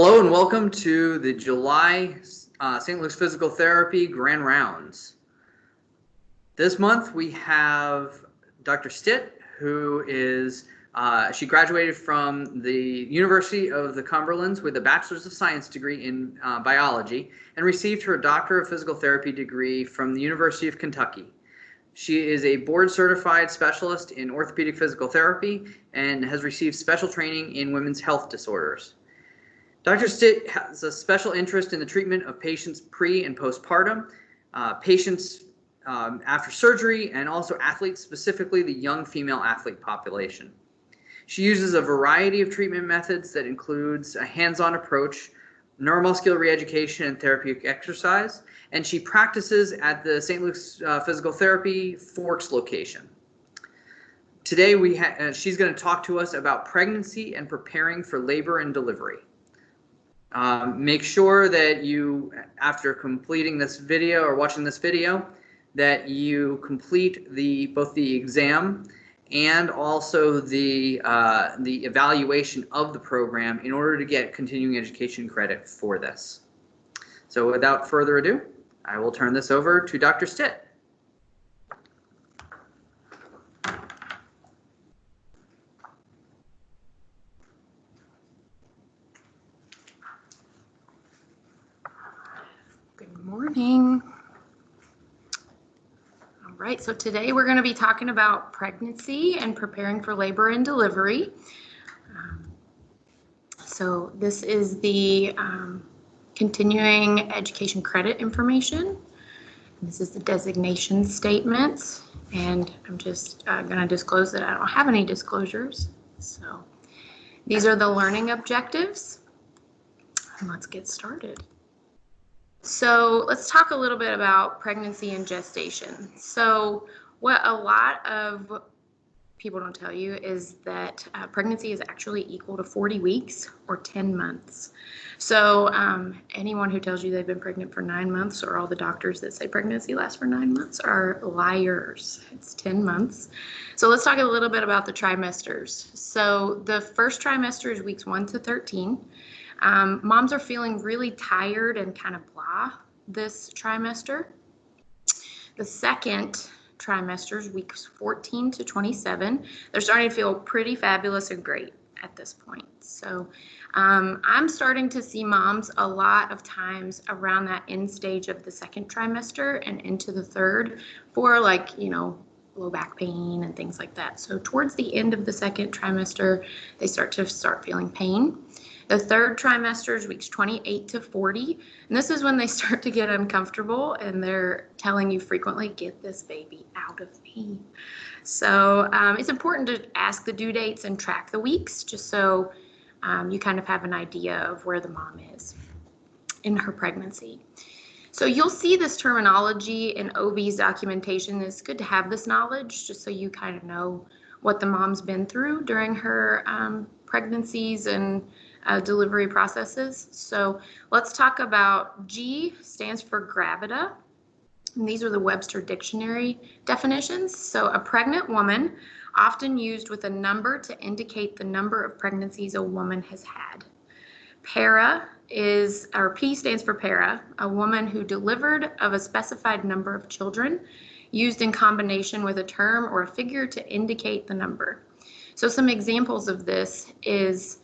Hello and welcome to the July St. Luke's Physical Therapy Grand Rounds. This month we have Dr. Stitt, who is, she graduated from the University of the Cumberlands with a Bachelor's of Science degree in biology and received her Doctor of Physical Therapy degree from the University of Kentucky. She is a board-certified specialist in orthopedic physical therapy and has received special training in women's health disorders. Dr. Stitt has a special interest in the treatment of patients pre- and postpartum, patients after surgery, and also athletes, specifically the young female athlete population. She uses a variety of treatment methods that includes a hands-on approach, neuromuscular reeducation, and therapeutic exercise, and she practices at the St. Luke's Physical Therapy Forks location. Today she's going to talk to us about pregnancy and preparing for labor and delivery. Make sure that you, after completing this video or watching this video, that you complete both the exam and also the evaluation of the program in order to get continuing education credit for this. So without further ado, I will turn this over to Dr. Stitt. Good morning. All right, so today we're going to be talking about pregnancy and preparing for labor and delivery. So this is the continuing education credit information. This is the designation statements, and I'm just going to disclose that I don't have any disclosures. So these are the learning objectives, and let's get started. So let's talk a little bit about pregnancy and gestation. So what a lot of people don't tell you is that pregnancy is actually equal to 40 weeks or 10 months. So anyone who tells you they've been pregnant for 9 months, or all the doctors that say pregnancy lasts for 9 months, are liars. It's 10 months. So let's talk a little bit about the trimesters. So the first trimester is weeks 1 to 13. Moms are feeling really tired and kind of blah this trimester. The second trimester is weeks 14 to 27. They're starting to feel pretty fabulous and great at this point. So I'm starting to see moms a lot of times around that end stage of the second trimester and into the third for, like, you know, low back pain and things like that. So towards the end of the second trimester, they start feeling pain. The third trimester is weeks 28 to 40, and this is when they start to get uncomfortable, and they're telling you frequently, get this baby out of me. So it's important to ask the due dates and track the weeks, just so you kind of have an idea of where the mom is in her pregnancy. So you'll see this terminology in OB's documentation. It's good to have this knowledge, just so you kind of know what the mom's been through during her pregnancies and delivery processes. So let's talk about G stands for gravida. And these are the Webster Dictionary definitions. So a pregnant woman, often used with a number to indicate the number of pregnancies a woman has had. Para is, or P stands for para, a woman who delivered of a specified number of children, used in combination with a term or a figure to indicate the number. So some examples of this is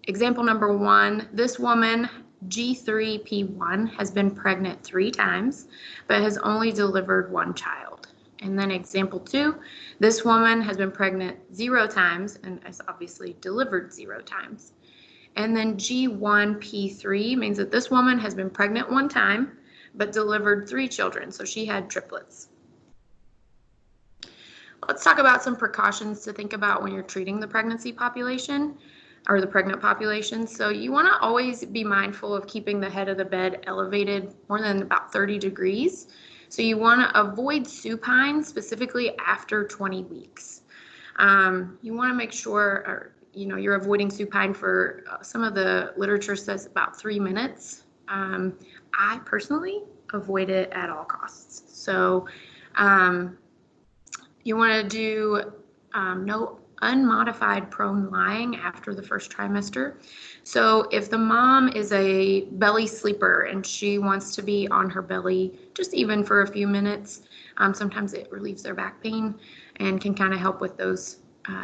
example number 1, this woman, G3P1, has been pregnant 3 times, but has only delivered 1 child. And then example 2, this woman has been pregnant 0 times and has obviously delivered 0 times. And then G1P3 means that this woman has been pregnant 1 time, but delivered 3 children, so she had triplets. Let's talk about some precautions to think about when you're treating the pregnancy population, or the pregnant population. So you want to always be mindful of keeping the head of the bed elevated more than about 30 degrees. So you want to avoid supine, specifically after 20 weeks. You want to make sure, you're avoiding supine for some of the literature says about 3 minutes. I personally avoid it at all costs. So you want to do no unmodified prone lying after the first trimester. So if the mom is a belly sleeper and she wants to be on her belly just even for a few minutes, sometimes it relieves their back pain and can kind of help with those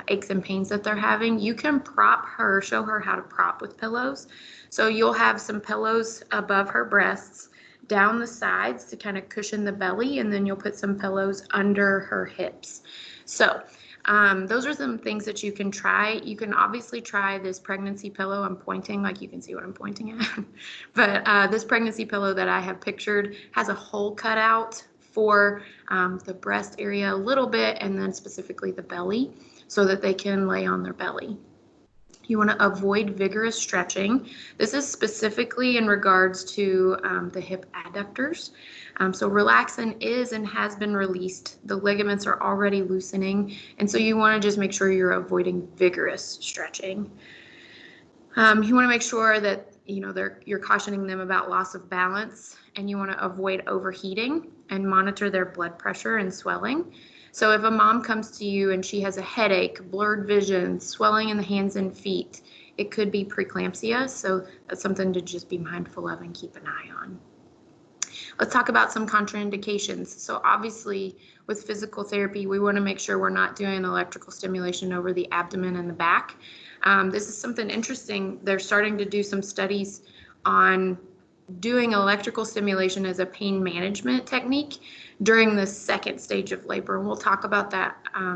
aches and pains that they're having. You can prop her, show her how to prop with pillows. So you'll have some pillows above her breasts, down the sides to kind of cushion the belly, and then you'll put some pillows under her hips. So those are some things that you can try. You can obviously try this pregnancy pillow. I'm pointing, like you can see what I'm pointing at. But this pregnancy pillow that I have pictured has a hole cut out for the breast area a little bit, and then specifically the belly, so that they can lay on their belly. You want to avoid vigorous stretching. This is specifically in regards to the hip adductors. So relaxin is and has been released. The ligaments are already loosening, and so you want to just make sure you're avoiding vigorous stretching. You want to make sure that you're cautioning them about loss of balance, and you want to avoid overheating and monitor their blood pressure and swelling. So if a mom comes to you and she has a headache, blurred vision, swelling in the hands and feet, it could be preeclampsia. So that's something to just be mindful of and keep an eye on. Let's talk about some contraindications. So obviously with physical therapy, we want to make sure we're not doing electrical stimulation over the abdomen and the back. This is something interesting. They're starting to do some studies on doing electrical stimulation as a pain management technique during the second stage of labor. And we'll talk about that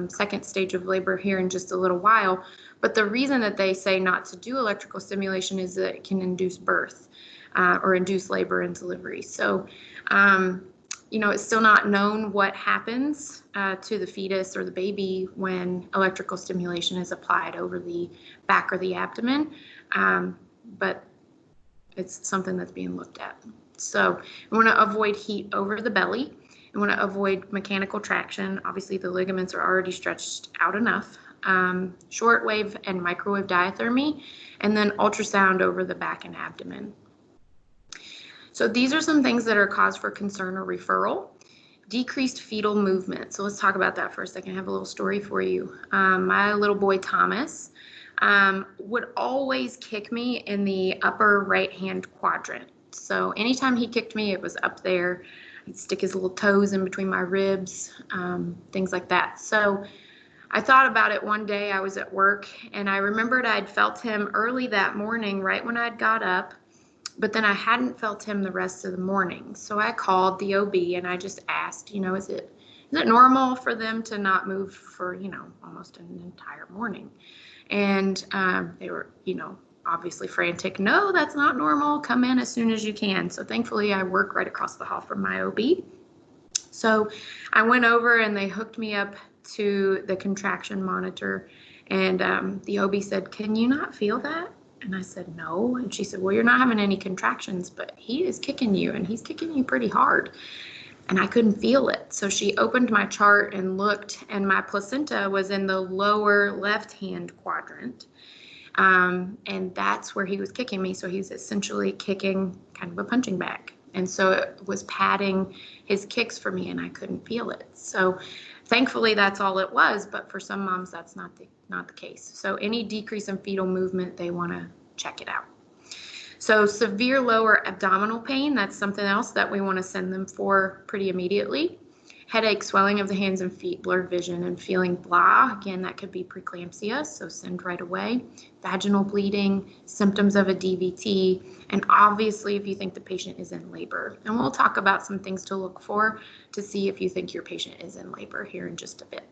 second stage of labor here in just a little while. But the reason that they say not to do electrical stimulation is that it can induce birth or induce labor and delivery. So, it's still not known what happens to the fetus or the baby when electrical stimulation is applied over the back or the abdomen. But it's something that's being looked at. So we want to avoid heat over the belly. We want to avoid mechanical traction. Obviously, the ligaments are already stretched out enough. Shortwave and microwave diathermy, and then ultrasound over the back and abdomen. So these are some things that are cause for concern or referral. Decreased fetal movement. So let's talk about that for a second. I have a little story for you. My little boy, Thomas, would always kick me in the upper right-hand quadrant. So anytime he kicked me, it was up there. He'd stick his little toes in between my ribs, things like that. So I thought about it one day. I was at work, and I remembered I'd felt him early that morning, right when I'd got up, but then I hadn't felt him the rest of the morning. So I called the OB, and I just asked, is it normal for them to not move for, almost an entire morning? And they were, obviously frantic. No, that's not normal. Come in as soon as you can. So thankfully, I work right across the hall from my OB. So I went over and they hooked me up to the contraction monitor. And the OB said, "Can you not feel that?" And I said, "No." And she said, "Well, you're not having any contractions, but he is kicking you, and he's kicking you pretty hard." And I couldn't feel it. So she opened my chart and looked, and my placenta was in the lower left-hand quadrant. And that's where he was kicking me. So he was essentially kicking kind of a punching bag. And so it was padding his kicks for me, and I couldn't feel it. So thankfully, that's all it was. But for some moms, that's not the case. So any decrease in fetal movement, they want to check it out. So severe lower abdominal pain, that's something else that we want to send them for pretty immediately. Headache, swelling of the hands and feet, blurred vision, and feeling blah. Again, that could be preeclampsia, so send right away. Vaginal bleeding, symptoms of a DVT, and obviously if you think the patient is in labor. And we'll talk about some things to look for to see if you think your patient is in labor here in just a bit.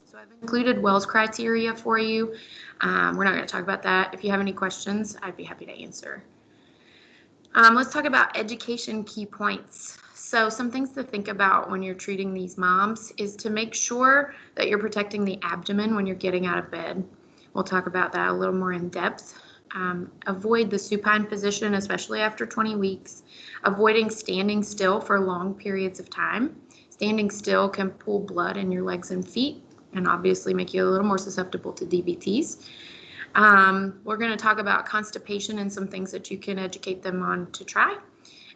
So I've included Wells criteria for you. We're not going to talk about that. If you have any questions, I'd be happy to answer. Let's talk about education key points. So some things to think about when you're treating these moms is to make sure that you're protecting the abdomen when you're getting out of bed. We'll talk about that a little more in depth. Avoid the supine position, especially after 20 weeks. Avoiding standing still for long periods of time. Standing still can pull blood in your legs and feet and obviously make you a little more susceptible to DVTs. We're going to talk about constipation and some things that you can educate them on to try.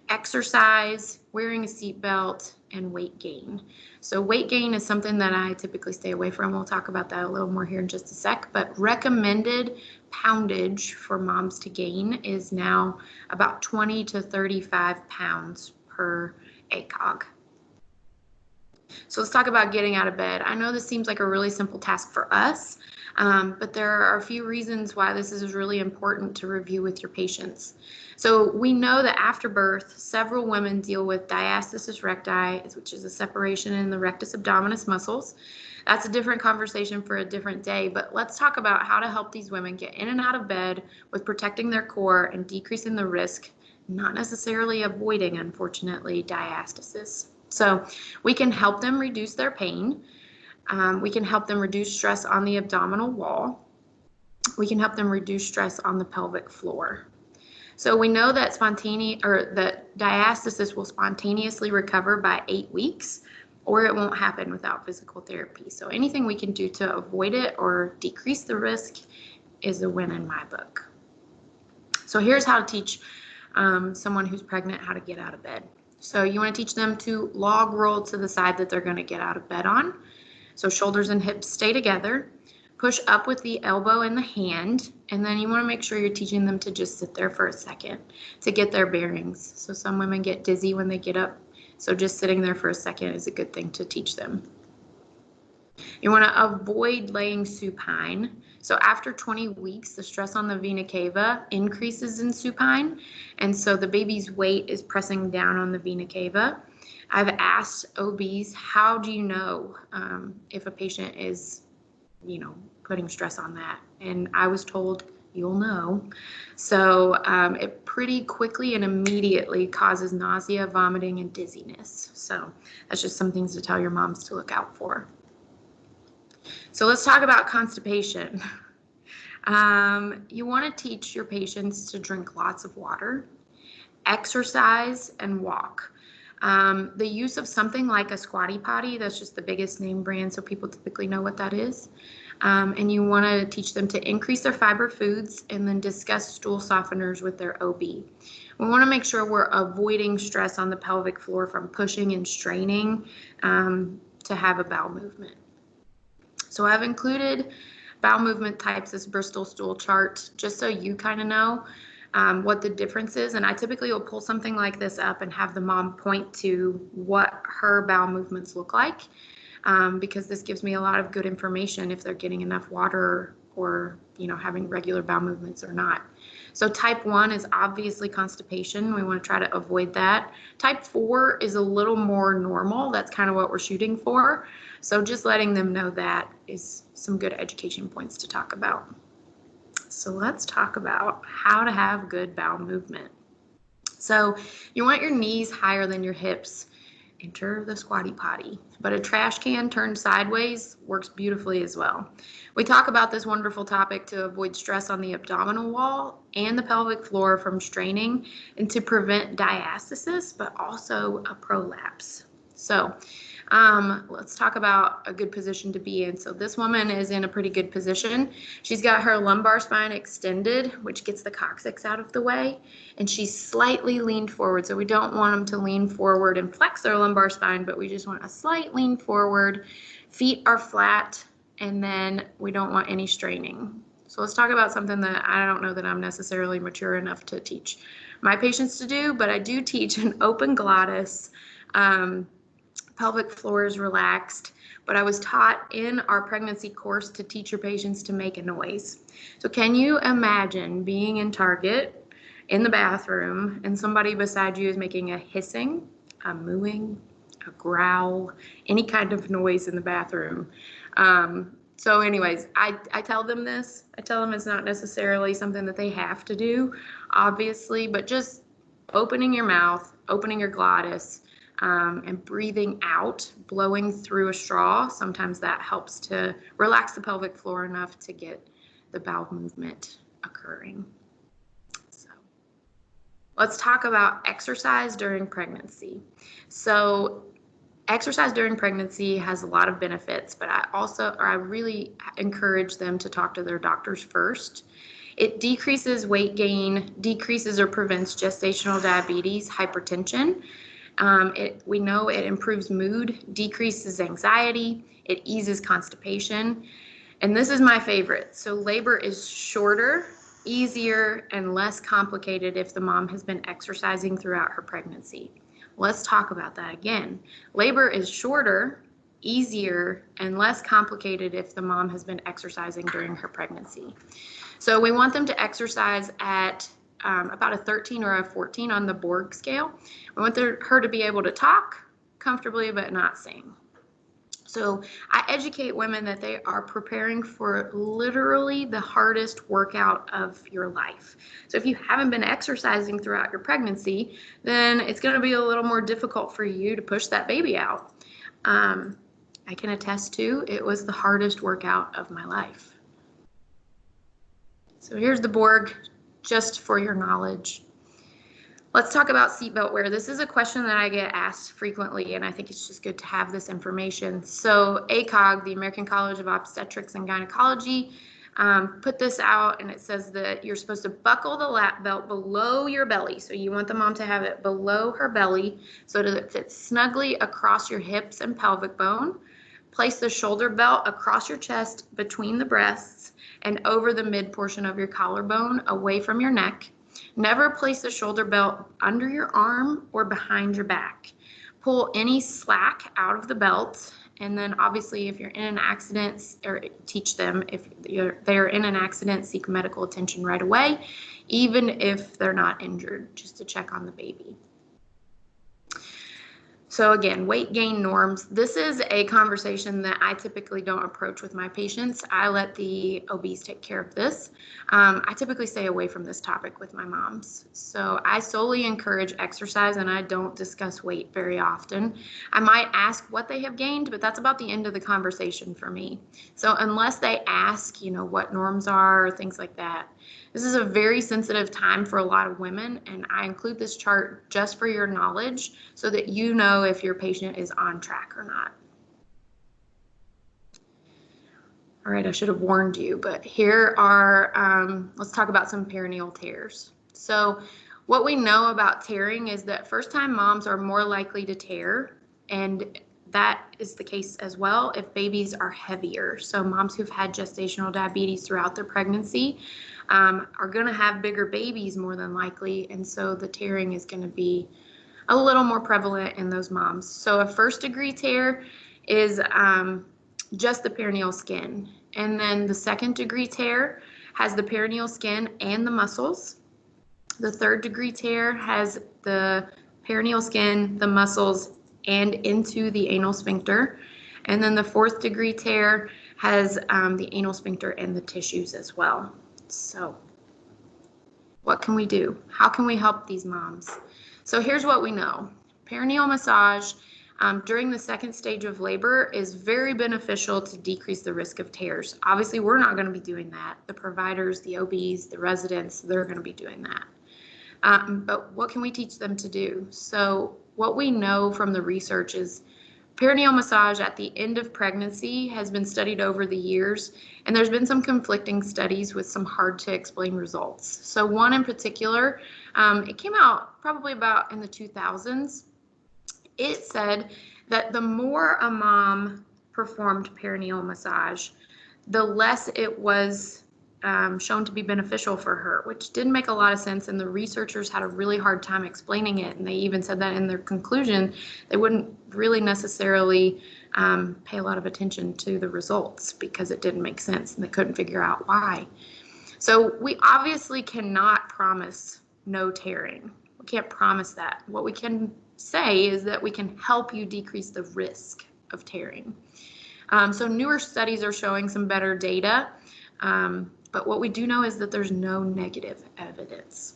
exercise, wearing a seatbelt, and weight gain. So weight gain is something that I typically stay away from. We'll talk about that a little more here in just a sec, but recommended poundage for moms to gain is now about 20 to 35 pounds per ACOG. So let's talk about getting out of bed. I know this seems like a really simple task for us, but there are a few reasons why this is really important to review with your patients. So we know that after birth, several women deal with diastasis recti, which is a separation in the rectus abdominis muscles. That's a different conversation for a different day, but let's talk about how to help these women get in and out of bed with protecting their core and decreasing the risk, not necessarily avoiding, unfortunately, diastasis. So we can help them reduce their pain. We can help them reduce stress on the abdominal wall. We can help them reduce stress on the pelvic floor. So we know that that diastasis will spontaneously recover by 8 weeks, or it won't happen without physical therapy. So anything we can do to avoid it or decrease the risk is a win in my book. So here's how to teach someone who's pregnant how to get out of bed. So you want to teach them to log roll to the side that they're going to get out of bed on. So shoulders and hips stay together. Push up with the elbow and the hand, and then you want to make sure you're teaching them to just sit there for a second to get their bearings. So some women get dizzy when they get up, so just sitting there for a second is a good thing to teach them. You want to avoid laying supine. So after 20 weeks, the stress on the vena cava increases in supine, and so the baby's weight is pressing down on the vena cava. I've asked OBs, how do you know if a patient is putting stress on that? And I was told, you'll know. So it pretty quickly and immediately causes nausea, vomiting, and dizziness. So that's just some things to tell your moms to look out for. So let's talk about constipation. You want to teach your patients to drink lots of water, exercise, and walk. The use of something like a squatty potty, that's just the biggest name brand, so people typically know what that is. And you want to teach them to increase their fiber foods and then discuss stool softeners with their OB. We want to make sure we're avoiding stress on the pelvic floor from pushing and straining to have a bowel movement. So I've included bowel movement types as Bristol stool chart, just so you kind of know what the difference is. And I typically will pull something like this up and have the mom point to what her bowel movements look like, because this gives me a lot of good information if they're getting enough water or having regular bowel movements or not. So type 1 is obviously constipation. We want to try to avoid that. Type 4 is a little more normal. That's kind of what we're shooting for. So just letting them know that is some good education points to talk about. So let's talk about how to have good bowel movement. So you want your knees higher than your hips. Enter the squatty potty, but a trash can turned sideways works beautifully as well. We talk about this wonderful topic to avoid stress on the abdominal wall and the pelvic floor from straining and to prevent diastasis, but also a prolapse. So let's talk about a good position to be in. So this woman is in a pretty good position. She's got her lumbar spine extended, which gets the coccyx out of the way, and she's slightly leaned forward. So we don't want them to lean forward and flex their lumbar spine, but we just want a slight lean forward. Feet are flat, and then we don't want any straining. So let's talk about something that I don't know that I'm necessarily mature enough to teach my patients to do, but I do teach an open glottis. Pelvic floor is relaxed, but I was taught in our pregnancy course to teach your patients to make a noise. So can you imagine being in Target in the bathroom and somebody beside you is making a hissing, a mooing, a growl, any kind of noise in the bathroom? So anyways, I tell them this. I tell them it's not necessarily something that they have to do, obviously, but just opening your mouth, opening your glottis, and breathing out, blowing through a straw. Sometimes that helps to relax the pelvic floor enough to get the bowel movement occurring. So let's talk about exercise during pregnancy. So exercise during pregnancy has a lot of benefits, but I really encourage them to talk to their doctors first. It decreases weight gain, decreases or prevents gestational diabetes, hypertension. We know it improves mood, decreases anxiety, it eases constipation. And this is my favorite. So labor is shorter, easier, and less complicated if the mom has been exercising throughout her pregnancy. Let's talk about that again. Labor is shorter, easier, and less complicated if the mom has been exercising during her pregnancy. So we want them to exercise at about a 13 or a 14 on the BORG scale. We want her to be able to talk comfortably but not sing. So I educate women that they are preparing for literally the hardest workout of your life. So if you haven't been exercising throughout your pregnancy, then it's going to be a little more difficult for you to push that baby out. I can attest to it was the hardest workout of my life. So here's the BORG, just for your knowledge. Let's talk about seatbelt wear. This is a question that I get asked frequently, and I think it's just good to have this information. So ACOG, the American College of Obstetrics and Gynecology, put this out, and it says that you're supposed to buckle the lap belt below your belly. So you want the mom to have it below her belly so that it fits snugly across your hips and pelvic bone. Place the shoulder belt across your chest between the breasts and over the mid portion of your collarbone away from your neck. Never place the shoulder belt under your arm or behind your back. Pull any slack out of the belt. And then obviously if you're in an accident, or teach them if they're in an accident, seek medical attention right away, even if they're not injured, just to check on the baby. So again, weight gain norms. This is a conversation that I typically don't approach with my patients. I let the OBs take care of this. I typically stay away from this topic with my moms. So I solely encourage exercise, and I don't discuss weight very often. I might ask what they have gained, but that's about the end of the conversation for me. So unless they ask, what norms are or things like that, this is a very sensitive time for a lot of women, and I include this chart just for your knowledge so that you know if your patient is on track or not. All right, I should have warned you, but here are, let's talk about some perineal tears. So what we know about tearing is that first-time moms are more likely to tear, and that is the case as well if babies are heavier. So moms who've had gestational diabetes throughout their pregnancy are going to have bigger babies more than likely, and so the tearing is going to be a little more prevalent in those moms. So a first-degree tear is just the perineal skin, and then the second-degree tear has the perineal skin and the muscles. The third-degree tear has the perineal skin, the muscles, and into the anal sphincter. And then the fourth-degree tear has the anal sphincter and the tissues as well. So what can we do? How can we help these moms? So here's what we know. Perineal massage during the second stage of labor is very beneficial to decrease the risk of tears. Obviously, we're not going to be doing that. The providers, the OBs, the residents, they're going to be doing that. But what can we teach them to do? So what we know from the research is perineal massage at the end of pregnancy has been studied over the years, and there's been some conflicting studies with some hard to explain results. So one in particular, it came out probably about in the 2000s. It said that the more a mom performed perineal massage, the less it was shown to be beneficial for her, which didn't make a lot of sense, and the researchers had a really hard time explaining it, and they even said that in their conclusion they wouldn't really necessarily pay a lot of attention to the results because it didn't make sense and they couldn't figure out why. So we obviously cannot promise no tearing. We can't promise that. What we can say is that we can help you decrease the risk of tearing. So newer studies are showing some better data, but what we do know is that there's no negative evidence.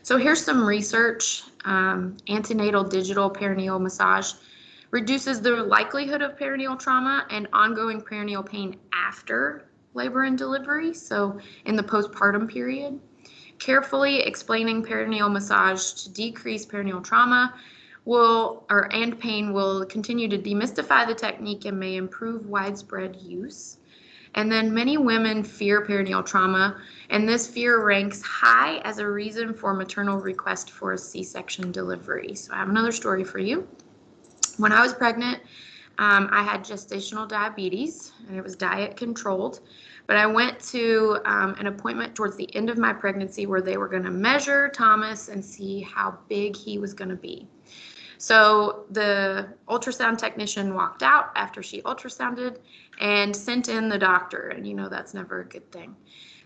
So here's some research. Antenatal digital perineal massage reduces the likelihood of perineal trauma and ongoing perineal pain after labor and delivery, so in the postpartum period. Carefully explaining perineal massage to decrease perineal trauma and pain will continue to demystify the technique and may improve widespread use. And then many women fear perineal trauma, and this fear ranks high as a reason for maternal request for a C-section delivery. So I have another story for you. When I was pregnant, I had gestational diabetes, and it was diet controlled. But I went to an appointment towards the end of my pregnancy where they were going to measure Thomas and see how big he was going to be. So the ultrasound technician walked out after she ultrasounded and sent in the doctor, and you know that's never a good thing.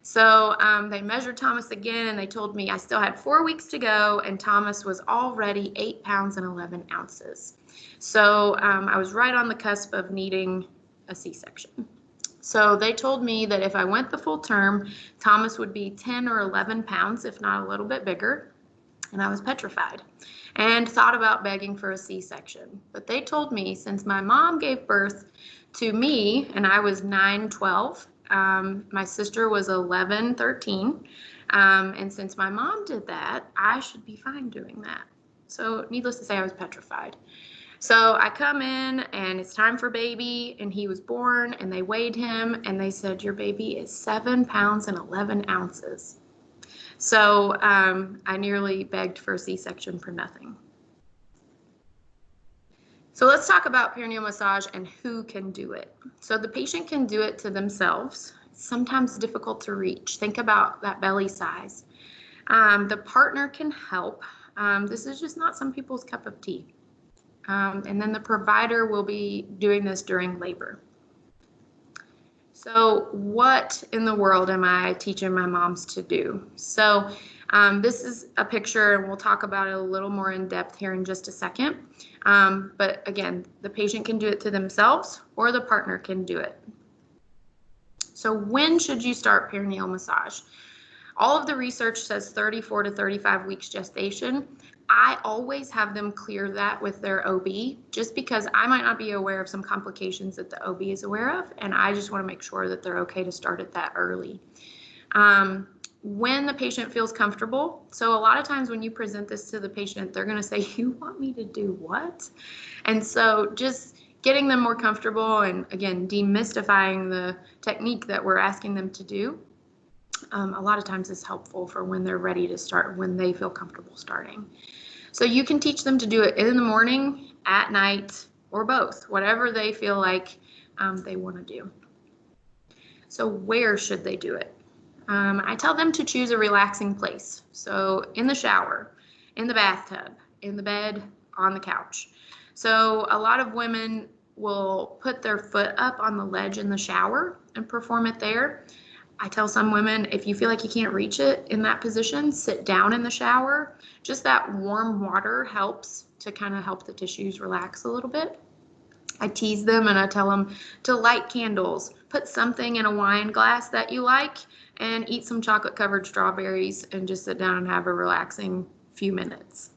So they measured Thomas again, and they told me I still had 4 weeks to go, and Thomas was already 8 pounds and 11 ounces. So I was right on the cusp of needing a C-section. So they told me that if I went the full term, Thomas would be 10 or 11 pounds, if not a little bit bigger, and I was petrified and thought about begging for a C-section. But they told me since my mom gave birth to me and I was 9-12, my sister was 11-13, and since my mom did that, I should be fine doing that. So needless to say, I was petrified. So I come in and it's time for baby, and he was born, and they weighed him and they said, your baby is 7 pounds and 11 ounces. So I nearly begged for a C-section for nothing. So let's talk about perineal massage and who can do it. So the patient can do it to themselves. It's sometimes difficult to reach. Think about that belly size. The partner can help. This is just not some people's cup of tea. And then the provider will be doing this during labor. So what in the world am I teaching my moms to do? So this is a picture, and we'll talk about it a little more in depth here in just a second. But again, the patient can do it to themselves or the partner can do it. So when should you start perineal massage? All of the research says 34 to 35 weeks gestation. I always have them clear that with their OB, just because I might not be aware of some complications that the OB is aware of, and I just want to make sure that they're okay to start it that early. When the patient feels comfortable, so a lot of times when you present this to the patient, they're going to say, you want me to do what? And so just getting them more comfortable and, again, demystifying the technique that we're asking them to do, a lot of times is helpful for when they're ready to start, when they feel comfortable starting. So you can teach them to do it in the morning, at night, or both, whatever they feel like they want to do. So where should they do it? I tell them to choose a relaxing place. So in the shower, in the bathtub, in the bed, on the couch. So a lot of women will put their foot up on the ledge in the shower and perform it there. I tell some women, if you feel like you can't reach it in that position, sit down in the shower. Just that warm water helps to kind of help the tissues relax a little bit. I tease them and I tell them to light candles, put something in a wine glass that you like, and eat some chocolate covered strawberries and just sit down and have a relaxing few minutes.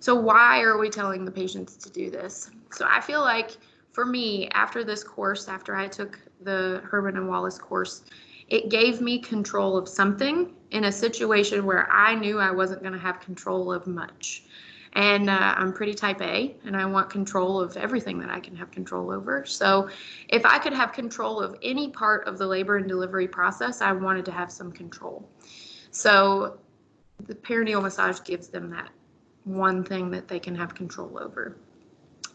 So why are we telling the patients to do this? So I feel like for me, after this course, after I took the Herman and Wallace course, it gave me control of something in a situation where I knew I wasn't going to have control of much. And I'm pretty type A, and I want control of everything that I can have control over. So if I could have control of any part of the labor and delivery process, I wanted to have some control. So the perineal massage gives them that one thing that they can have control over.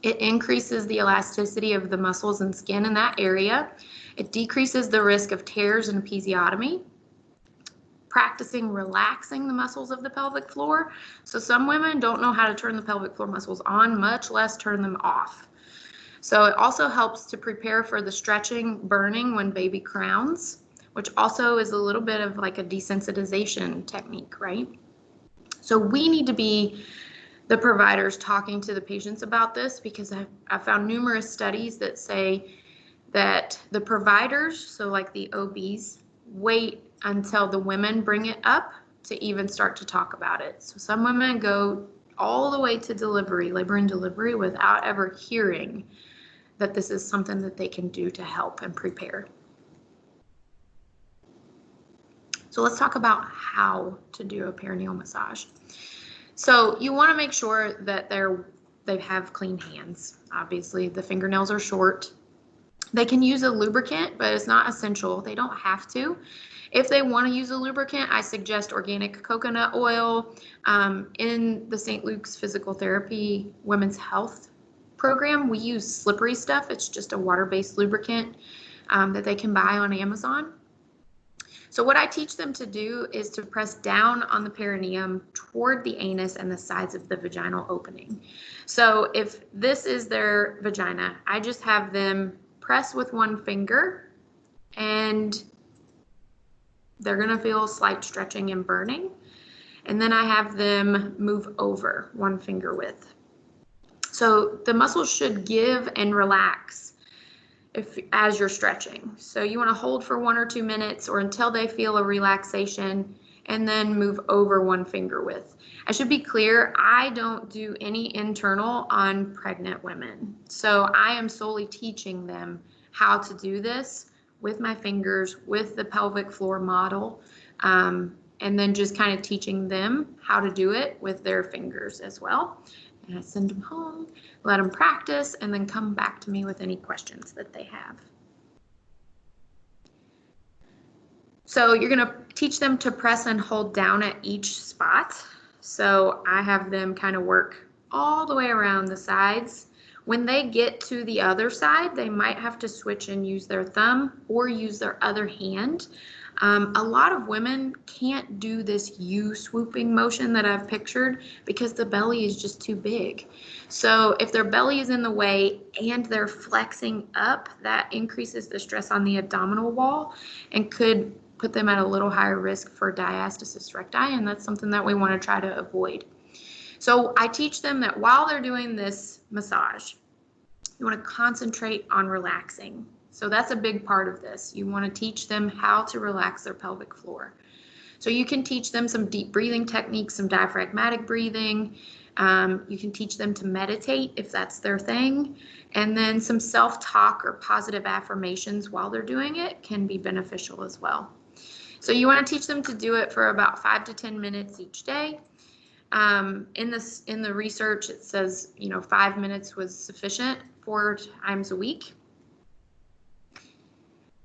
It increases the elasticity of the muscles and skin in that area. It decreases the risk of tears and episiotomy. Practicing relaxing the muscles of the pelvic floor. So some women don't know how to turn the pelvic floor muscles on, much less turn them off. So it also helps to prepare for the stretching, burning when baby crowns, which also is a little bit of like a desensitization technique, right? So we need to be the providers talking to the patients about this, because I've found numerous studies that say that the providers, so like the OBs, wait until the women bring it up to even start to talk about it. So some women go all the way to delivery, labor and delivery, without ever hearing that this is something that they can do to help and prepare. So let's talk about how to do a perineal massage. So you want to make sure that they have clean hands. Obviously, the fingernails are short. They can use a lubricant, but it's not essential. They don't have to. If they want to use a lubricant, I suggest organic coconut oil. In the St. Luke's Physical Therapy Women's Health program, we use Slippery Stuff. It's just a water-based lubricant that they can buy on Amazon. So what I teach them to do is to press down on the perineum toward the anus and the sides of the vaginal opening. So if this is their vagina, I just have them press with one finger, and they're going to feel slight stretching and burning. And then I have them move over one finger width. So the muscles should give and relax as you're stretching. So you want to hold for 1 or 2 minutes or until they feel a relaxation, and then move over one finger width. I should be clear, I don't do any internal on pregnant women. So I am solely teaching them how to do this with my fingers, with the pelvic floor model, and then just kind of teaching them how to do it with their fingers as well. And I send them home, let them practice, and then come back to me with any questions that they have. So you're going to teach them to press and hold down at each spot. So I have them kind of work all the way around the sides. When they get to the other side, they might have to switch and use their thumb or use their other hand. A lot of women can't do this U swooping motion that I've pictured because the belly is just too big. So if their belly is in the way and they're flexing up, that increases the stress on the abdominal wall and could put them at a little higher risk for diastasis recti, and that's something that we want to try to avoid. So I teach them that while they're doing this massage, you want to concentrate on relaxing. So that's a big part of this. You want to teach them how to relax their pelvic floor. So you can teach them some deep breathing techniques, some diaphragmatic breathing. You can teach them to meditate if that's their thing. And then some self-talk or positive affirmations while they're doing it can be beneficial as well. So you want to teach them to do it for about 5 to 10 minutes each day. In the research, it says, 5 minutes was sufficient 4 times a week.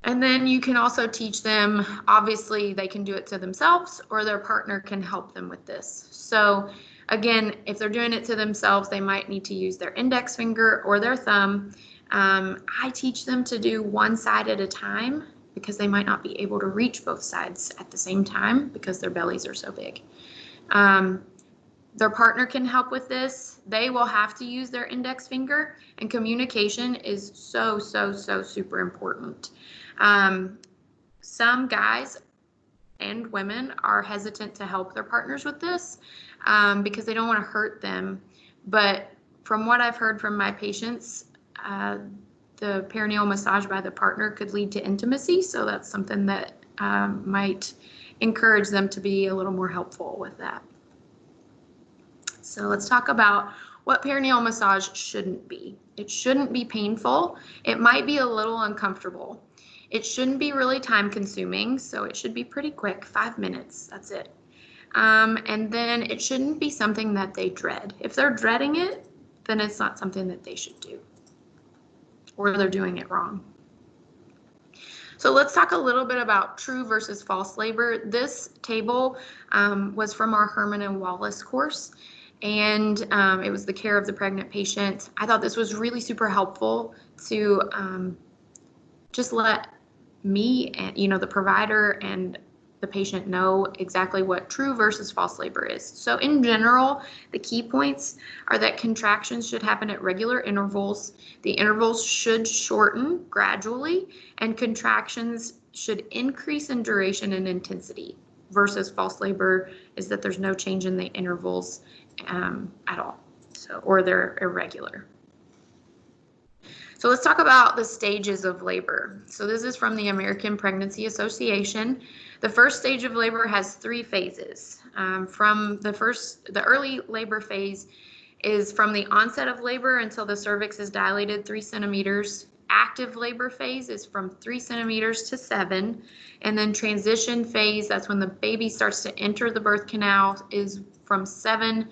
And then you can also teach them, obviously they can do it to themselves or their partner can help them with this. So again, if they're doing it to themselves, they might need to use their index finger or their thumb. I teach them to do one side at a time because they might not be able to reach both sides at the same time because their bellies are so big. Their partner can help with this. They will have to use their index finger, and communication is so super important. Some guys and women are hesitant to help their partners with this because they don't want to hurt them. But from what I've heard from my patients, the perineal massage by the partner could lead to intimacy. So that's something that might encourage them to be a little more helpful with that. So let's talk about what perineal massage shouldn't be. It shouldn't be painful. It might be a little uncomfortable. It shouldn't be really time consuming, so it should be pretty quick, 5 minutes, that's it. And then it shouldn't be something that they dread. If they're dreading it, then it's not something that they should do, or they're doing it wrong. So let's talk a little bit about true versus false labor. This table was from our Herman and Wallace course, and it was the care of the pregnant patient. I thought this was really super helpful to just let me and the provider and the patient know exactly what true versus false labor is. So in general, the key points are that contractions should happen at regular intervals. The intervals should shorten gradually, and contractions should increase in duration and intensity. Versus false labor is that there's no change in the intervals at all, or they're irregular. So let's talk about the stages of labor. So this is from the American Pregnancy Association. The first stage of labor has 3 phases. The early labor phase is from the onset of labor until the cervix is dilated 3 centimeters. Active labor phase is from 3 centimeters to 7. And then transition phase, that's when the baby starts to enter the birth canal, is from 7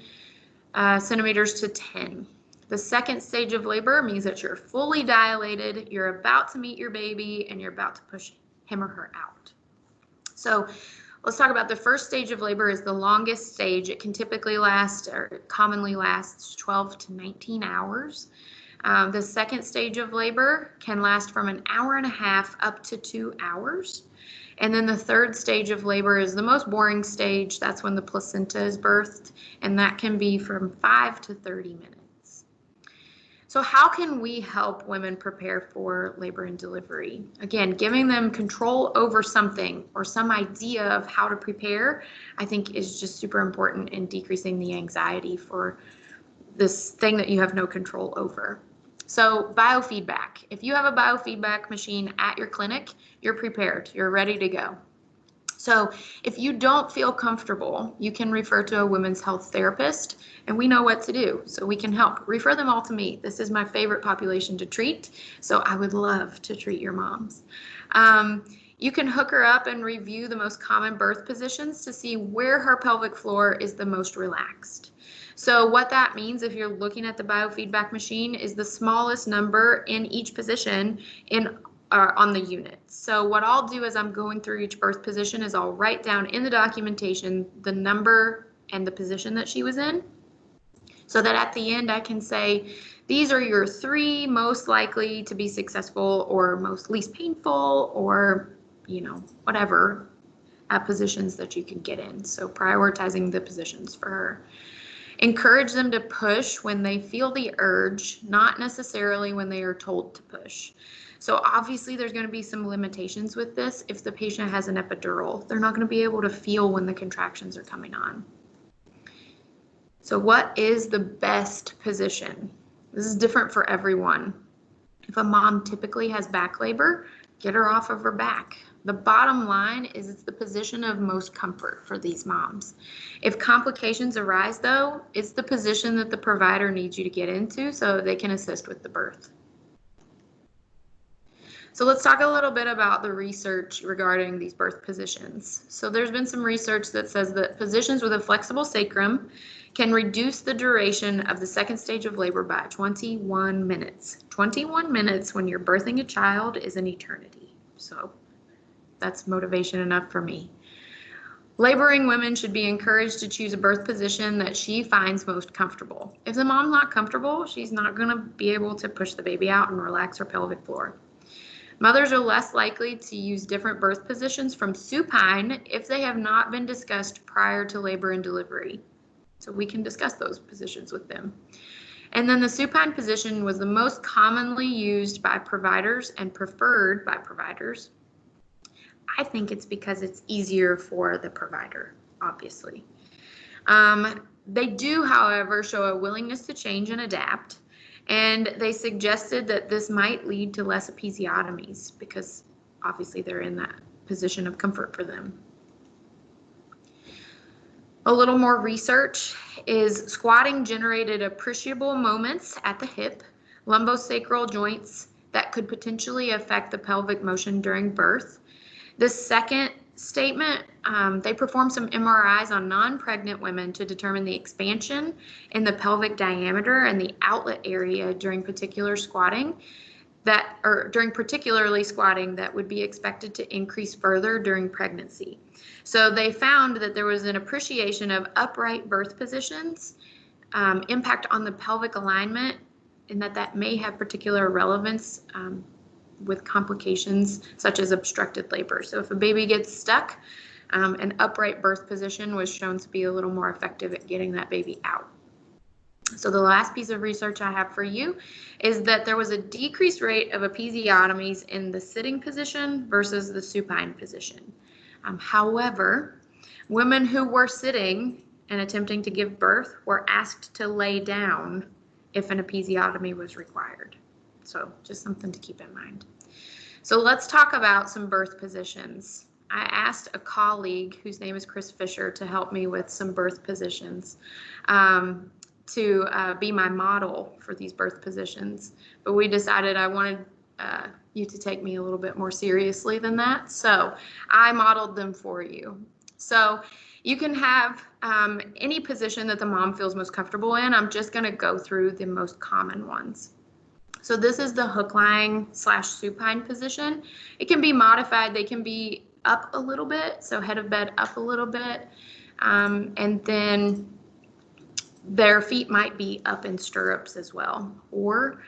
centimeters to 10. The second stage of labor means that you're fully dilated, you're about to meet your baby, and you're about to push him or her out. So let's talk about the first stage of labor is the longest stage. It can typically last, or commonly lasts, 12 to 19 hours. The second stage of labor can last from an hour and a half up to 2 hours. And then the third stage of labor is the most boring stage. That's when the placenta is birthed, and that can be from 5 to 30 minutes. So how can we help women prepare for labor and delivery? Again, giving them control over something or some idea of how to prepare, I think is just super important in decreasing the anxiety for this thing that you have no control over. So biofeedback. If you have a biofeedback machine at your clinic, you're prepared, you're ready to go. So if you don't feel comfortable, you can refer to a women's health therapist, and we know what to do, so we can help. Refer them all to me. This is my favorite population to treat, so I would love to treat your moms. You can hook her up and review the most common birth positions to see where her pelvic floor is the most relaxed. So what that means, if you're looking at the biofeedback machine, is the smallest number in each position on the unit. So what I'll do as I'm going through each birth position is I'll write down in the documentation the number and the position that she was in, so that at the end I can say, these are your 3 most likely to be successful or most least painful, or, you know, whatever positions that you can get in. So prioritizing the positions for her. Encourage them to push when they feel the urge, not necessarily when they are told to push. So obviously there's going to be some limitations with this. If the patient has an epidural, they're not going to be able to feel when the contractions are coming on. So what is the best position? This is different for everyone. If a mom typically has back labor, get her off of her back. The bottom line is it's the position of most comfort for these moms. If complications arise, though, it's the position that the provider needs you to get into so they can assist with the birth. So let's talk a little bit about the research regarding these birth positions. So there's been some research that says that positions with a flexible sacrum can reduce the duration of the second stage of labor by 21 minutes. 21 minutes when you're birthing a child is an eternity. So that's motivation enough for me. Laboring women should be encouraged to choose a birth position that she finds most comfortable. If the mom's not comfortable, she's not going to be able to push the baby out and relax her pelvic floor. Mothers are less likely to use different birth positions from supine if they have not been discussed prior to labor and delivery. So we can discuss those positions with them. And then the supine position was the most commonly used by providers and preferred by providers. I think it's because it's easier for the provider, obviously. They do, however, show a willingness to change and adapt. And they suggested that this might lead to less episiotomies because obviously they're in that position of comfort for them. A little more research is squatting generated appreciable moments at the hip, lumbosacral joints that could potentially affect the pelvic motion during birth. The second statement, they performed some MRIs on non-pregnant women to determine the expansion in the pelvic diameter and the outlet area during particularly squatting that would be expected to increase further during pregnancy. So they found that there was an appreciation of upright birth positions, impact on the pelvic alignment, and that may have particular relevance with complications such as obstructed labor. So if a baby gets stuck, an upright birth position was shown to be a little more effective at getting that baby out. So the last piece of research I have for you is that there was a decreased rate of episiotomies in the sitting position versus the supine position. However, women who were sitting and attempting to give birth were asked to lay down if an episiotomy was required. So just something to keep in mind. So let's talk about some birth positions. I asked a colleague whose name is Chris Fisher to help me with some birth positions to be my model for these birth positions. But we decided I wanted you to take me a little bit more seriously than that. So I modeled them for you. So You can have any position that the mom feels most comfortable in. I'm just going to go through the most common ones. So this is the hook lying / supine position. It can be modified. They can be up a little bit, so head of bed up a little bit, and then their feet might be up in stirrups as well, or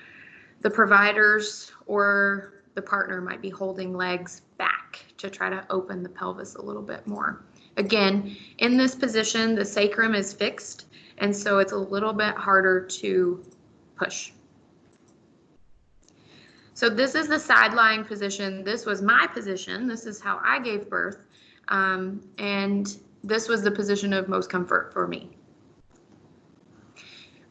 the providers or the partner might be holding legs back to try to open the pelvis a little bit more. Again, in this position, the sacrum is fixed, and so it's a little bit harder to push. So this is the side lying position. This was my position. This is how I gave birth, and this was the position of most comfort for me.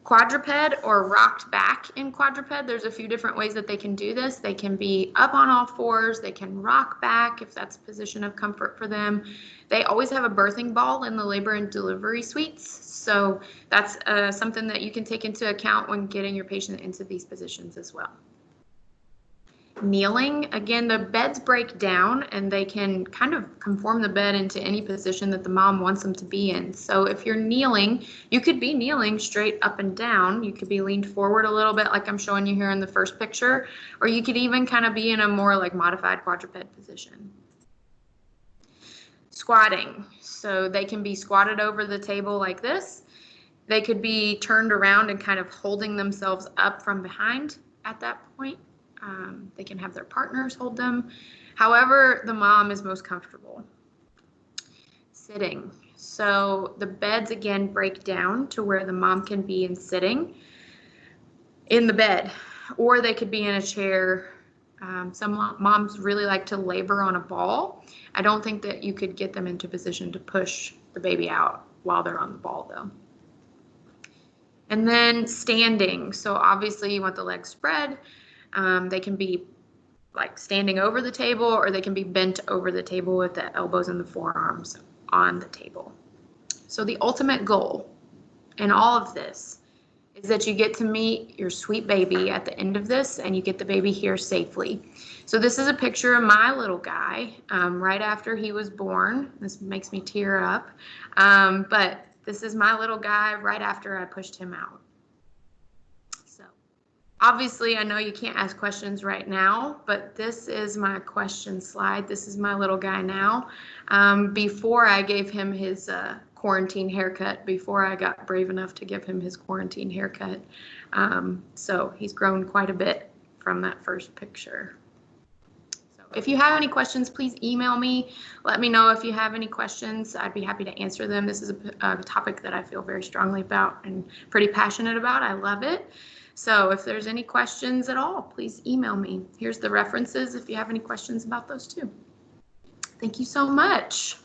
Quadruped or rocked back in quadruped, there's a few different ways that they can do this. They can be up on all fours. They can rock back if that's a position of comfort for them. They always have a birthing ball in the labor and delivery suites. So that's something that you can take into account when getting your patient into these positions as well. Kneeling, again, the beds break down and they can kind of conform the bed into any position that the mom wants them to be in. So if you're kneeling, you could be kneeling straight up and down. You could be leaned forward a little bit like I'm showing you here in the first picture, or you could even kind of be in a more like modified quadruped position. Squatting, so they can be squatted over the table like this. They could be turned around and kind of holding themselves up from behind at that point. They can have their partners hold them. However, the mom is most comfortable. Sitting. So the beds again break down to where the mom can be in sitting in the bed, or they could be in a chair. Some moms really like to labor on a ball. I don't think that you could get them into position to push the baby out while they're on the ball though. And then standing. So obviously you want the legs spread. They can be like standing over the table, or they can be bent over the table with the elbows and the forearms on the table. So the ultimate goal in all of this is that you get to meet your sweet baby at the end of this, and you get the baby here safely. So this is a picture of my little guy right after he was born. This makes me tear up, but this is my little guy right after I pushed him out. Obviously, I know you can't ask questions right now, but this is my question slide. This is my little guy now. Before I gave him his quarantine haircut, before I got brave enough to give him his quarantine haircut. So he's grown quite a bit from that first picture. So if you have any questions, please email me. Let me know if you have any questions. I'd be happy to answer them. This is a topic that I feel very strongly about and pretty passionate about. I love it. So if there's any questions at all, please email me. Here's the references if you have any questions about those too. Thank you so much.